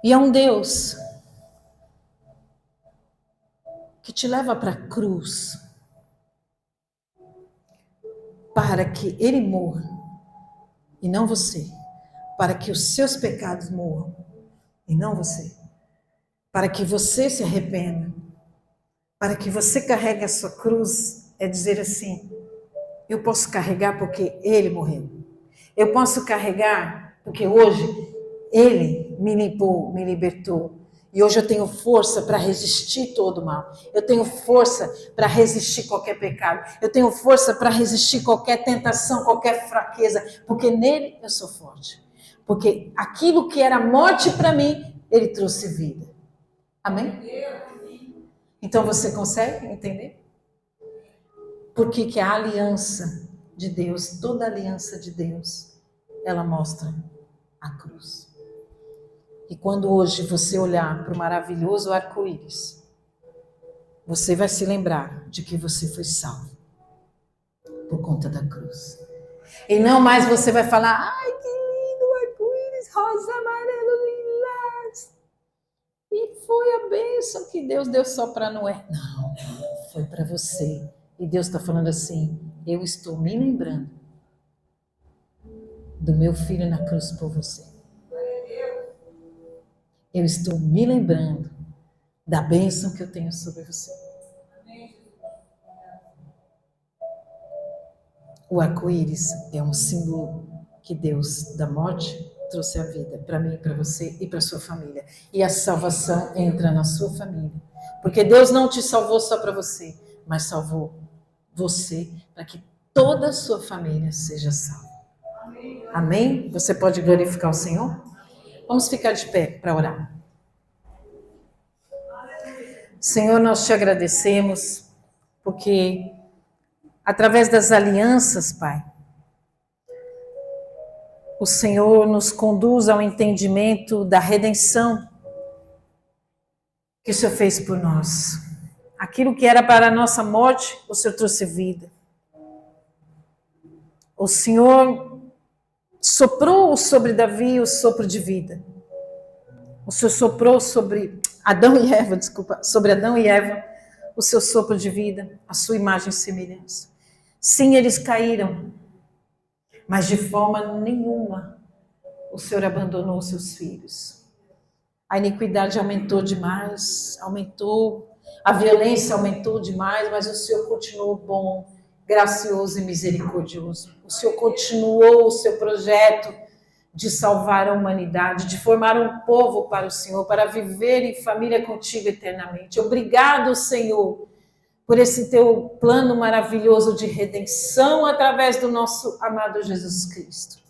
E é um Deus que te leva para a cruz para que ele morra e não você, para que os seus pecados morram e não você, para que você se arrependa, para que você carregue a sua cruz, é dizer assim, eu posso carregar porque ele morreu, eu posso carregar porque hoje ele me limpou, me libertou, E hoje eu tenho força para resistir todo o mal. Eu tenho força para resistir qualquer pecado. Eu tenho força para resistir qualquer tentação, qualquer fraqueza. Porque nele eu sou forte. Porque aquilo que era morte para mim, ele trouxe vida. Amém? Então você consegue entender? Por que a aliança de Deus, toda a aliança de Deus, ela mostra a cruz. E quando hoje você olhar para o maravilhoso arco-íris, você vai se lembrar de que você foi salvo por conta da cruz. E não mais você vai falar, ai que lindo o arco-íris, rosa, amarelo, lilás. E foi a bênção que Deus deu só para Noé. Não, foi para você. E Deus está falando assim, eu estou me lembrando do meu filho na cruz por você. Eu estou me lembrando da bênção que eu tenho sobre você. O arco-íris é um símbolo que Deus da morte trouxe a vida para mim, para você e para sua família. E a salvação entra na sua família. Porque Deus não te salvou só para você, mas salvou você para que toda a sua família seja salva. Amém? Você pode glorificar o Senhor? Vamos ficar de pé para orar. Senhor, nós te agradecemos, porque através das alianças, Pai, o Senhor nos conduz ao entendimento da redenção que o Senhor fez por nós. Aquilo que era para a nossa morte, o Senhor trouxe vida. O Senhor soprou sobre Davi o sopro de vida. O Senhor soprou sobre Adão e Eva, o seu sopro de vida, a sua imagem e semelhança. Sim, eles caíram, mas de forma nenhuma o Senhor abandonou os seus filhos. A iniquidade aumentou demais, a violência aumentou demais, mas o Senhor continuou bom, gracioso e misericordioso. O Senhor continuou o seu projeto de salvar a humanidade, de formar um povo para o Senhor, para viver em família contigo eternamente. Obrigado, Senhor, por esse teu plano maravilhoso de redenção através do nosso amado Jesus Cristo.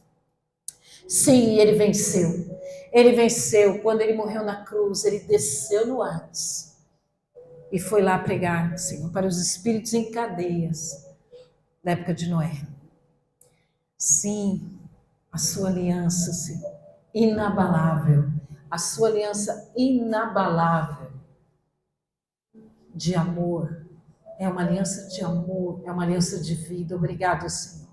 Sim, ele venceu. Ele venceu quando ele morreu na cruz, ele desceu no Hades e foi lá pregar, Senhor, para os espíritos em cadeias da época de Noé. Sim, a sua aliança, Senhor, inabalável, a sua aliança inabalável de amor, é uma aliança de amor, é uma aliança de vida. Obrigado, Senhor.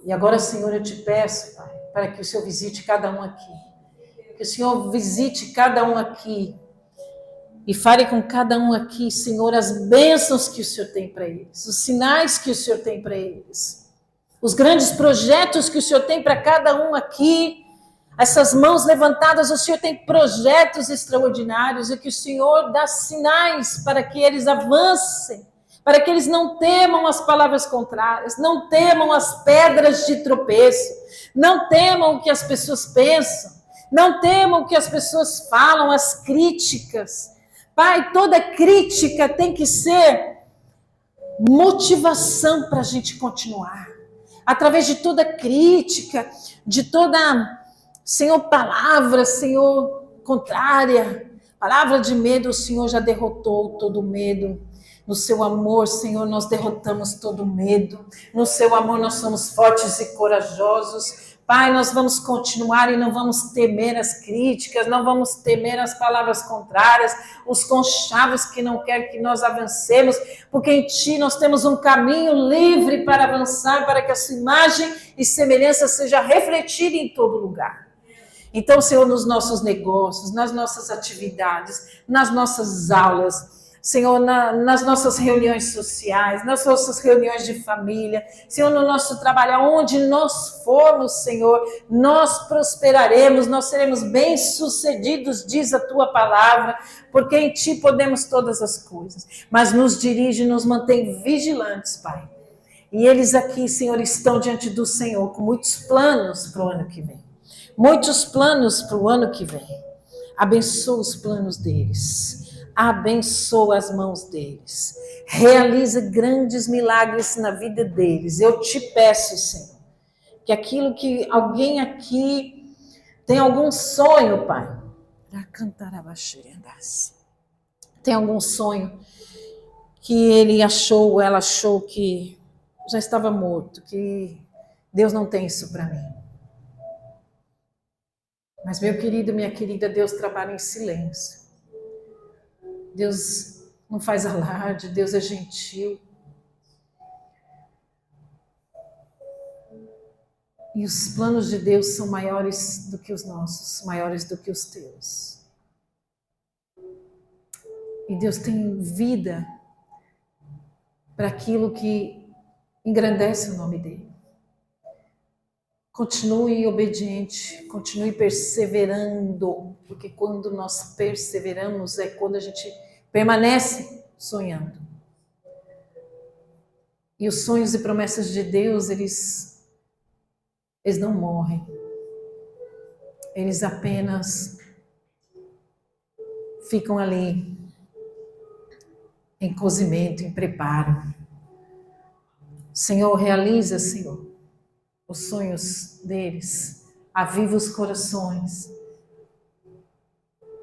E agora, Senhor, eu te peço, Pai, para que o Senhor visite cada um aqui, que o Senhor visite cada um aqui e fale com cada um aqui, Senhor, as bênçãos que o Senhor tem para eles, os sinais que o Senhor tem para eles, os grandes projetos que o Senhor tem para cada um aqui, essas mãos levantadas, o Senhor tem projetos extraordinários e que o Senhor dá sinais para que eles avancem, para que eles não temam as palavras contrárias, não temam as pedras de tropeço, não temam o que as pessoas pensam, não temam o que as pessoas falam, as críticas. Pai, toda crítica tem que ser motivação para a gente continuar. Através de toda crítica, de toda, Senhor, palavra, Senhor, contrária, palavra de medo, o Senhor já derrotou todo medo. No seu amor, Senhor, nós derrotamos todo medo. No seu amor nós somos fortes e corajosos. Pai, nós vamos continuar e não vamos temer as críticas, não vamos temer as palavras contrárias, os conchavos que não querem que nós avancemos, porque em Ti nós temos um caminho livre para avançar, para que a Sua imagem e semelhança seja refletida em todo lugar. Então, Senhor, nos nossos negócios, nas nossas atividades, nas nossas aulas, Senhor, nas nossas reuniões sociais, nas nossas reuniões de família, Senhor, no nosso trabalho, onde nós formos, Senhor, nós prosperaremos, nós seremos bem-sucedidos, diz a Tua palavra, porque em Ti podemos todas as coisas. Mas nos dirige, nos mantém vigilantes, Pai. E eles aqui, Senhor, estão diante do Senhor com muitos planos para o ano que vem. Muitos planos para o ano que vem. Abençoa os planos deles. Abençoa as mãos deles. Realiza grandes milagres na vida deles. Eu te peço, Senhor, que aquilo que alguém aqui tem algum sonho, Pai, para cantar a baixeiras. Tem algum sonho que ele achou, ela achou que já estava morto, que Deus não tem isso para mim. Mas, meu querido, minha querida, Deus trabalha em silêncio. Deus não faz alarde, Deus é gentil. E os planos de Deus são maiores do que os nossos, maiores do que os teus. E Deus tem vida para aquilo que engrandece o nome dele. Continue obediente, continue perseverando, porque quando nós perseveramos é quando a gente permanece sonhando. E os sonhos e promessas de Deus, eles não morrem. Eles apenas ficam ali em cozimento, em preparo. Senhor, realiza, Senhor, os sonhos deles, aviva os corações.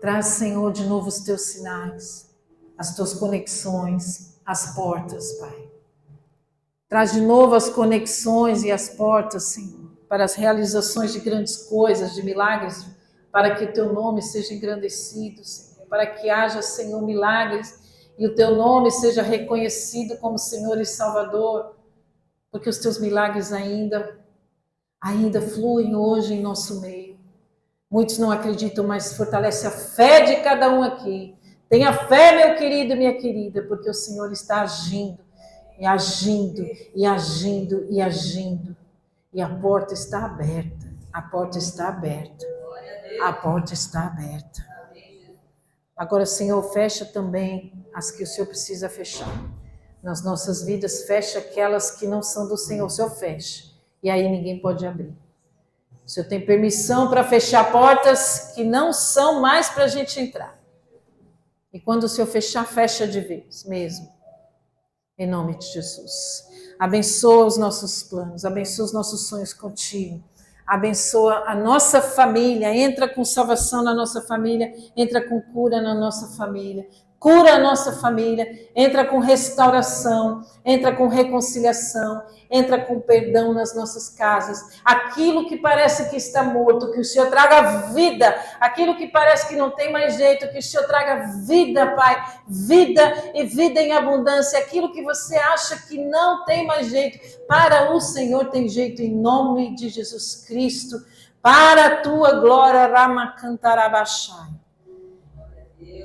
Traz, Senhor, de novo os teus sinais, as tuas conexões, as portas, Pai. Traz de novo as conexões e as portas, Senhor, para as realizações de grandes coisas, de milagres, para que o teu nome seja engrandecido, Senhor, para que haja, Senhor, milagres e o teu nome seja reconhecido como Senhor e Salvador, porque os teus milagres ainda fluem hoje em nosso meio. Muitos não acreditam, mas fortalece a fé de cada um aqui. Tenha fé, meu querido e minha querida, porque o Senhor está agindo, e agindo, e agindo, e agindo. E a porta está aberta, a porta está aberta, a porta está aberta. Agora, Senhor, fecha também as que o Senhor precisa fechar. Nas nossas vidas, fecha aquelas que não são do Senhor, o Senhor fecha. E aí ninguém pode abrir. O Senhor tem permissão para fechar portas que não são mais para a gente entrar. E quando o Senhor fechar, fecha de vez mesmo. Em nome de Jesus. Abençoa os nossos planos, abençoa os nossos sonhos contigo. Abençoa a nossa família, entra com salvação na nossa família, entra com cura na nossa família. Cura a nossa família, entra com restauração, entra com reconciliação, entra com perdão nas nossas casas. Aquilo que parece que está morto, que o Senhor traga vida. Aquilo que parece que não tem mais jeito, que o Senhor traga vida, Pai. Vida e vida em abundância. Aquilo que você acha que não tem mais jeito, para o Senhor tem jeito, em nome de Jesus Cristo. Para a tua glória, Ramacantarabachai.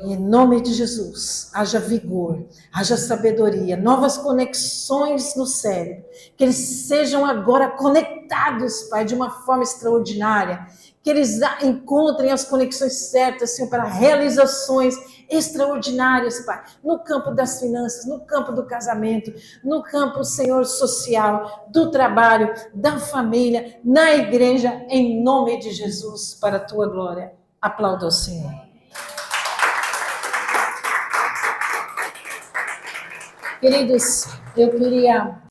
Em nome de Jesus, haja vigor, haja sabedoria, novas conexões no cérebro, que eles sejam agora conectados, Pai, de uma forma extraordinária, que eles encontrem as conexões certas, Senhor, para realizações extraordinárias, Pai, no campo das finanças, no campo do casamento, no campo, Senhor, social, do trabalho, da família, na igreja, em nome de Jesus, para a tua glória. Aplauda ao Senhor. Queridos, eu queria